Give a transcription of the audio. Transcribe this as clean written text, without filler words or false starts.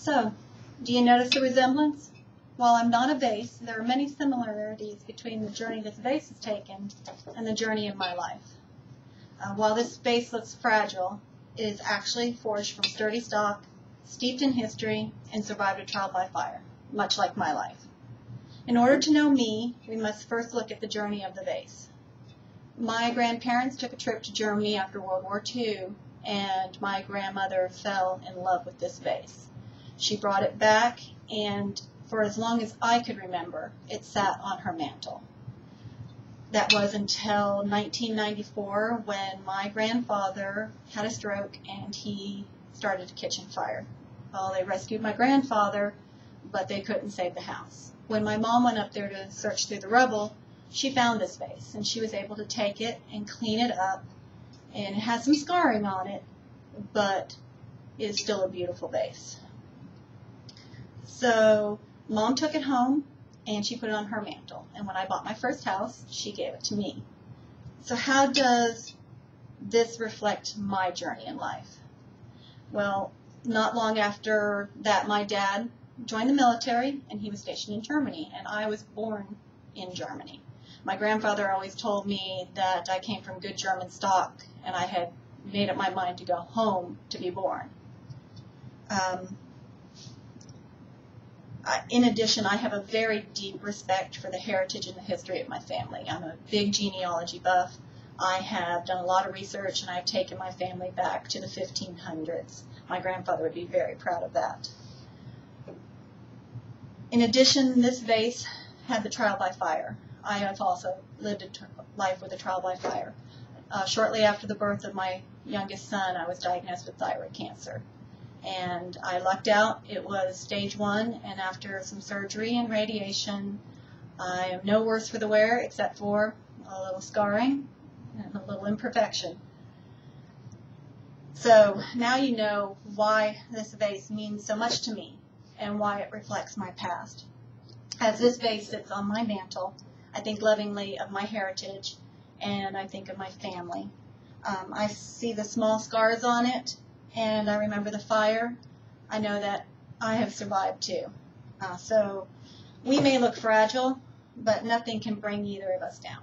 So, do you notice the resemblance? While I'm not a vase, there are many similarities between the journey this vase has taken and the journey of my life. While this vase looks fragile, it is actually forged from sturdy stock, steeped in history, and survived a trial by fire, much like my life. In order to know me, we must first look at the journey of the vase. My grandparents took a trip to Germany after World War II, and my grandmother fell in love with this vase. She brought it back, and for as long as I could remember, it sat on her mantle. That was until 1994 when my grandfather had a stroke and he started a kitchen fire. Well, they rescued my grandfather, but they couldn't save the house. When my mom went up there to search through the rubble, she found this vase, and she was able to take it and clean it up, and it has some scarring on it, but it's still a beautiful vase. So Mom took it home, and she put it on her mantle, and when I bought my first house, she gave it to me. So how does this reflect my journey in life? Well, not long after that, my dad joined the military, and he was stationed in Germany, and I was born in Germany. My grandfather always told me that I came from good German stock, and I had made up my mind to go home to be born. In addition, I have a very deep respect for the heritage and the history of my family. I'm a big genealogy buff. I have done a lot of research, and I've taken my family back to the 1500s. My grandfather would be very proud of that. In addition, this vase had the trial by fire. I have also lived a life with a trial by fire. Shortly after the birth of my youngest son, I was diagnosed with thyroid cancer. And I lucked out. It was stage 1, and after some surgery and radiation, I am no worse for the wear except for a little scarring and a little imperfection. So now you know why this vase means so much to me and why it reflects my past. As this vase sits on my mantle, I think lovingly of my heritage, and I think of my family. I see the small scars on it, and I remember the fire. I know that I have survived too. So we may look fragile, but nothing can bring either of us down.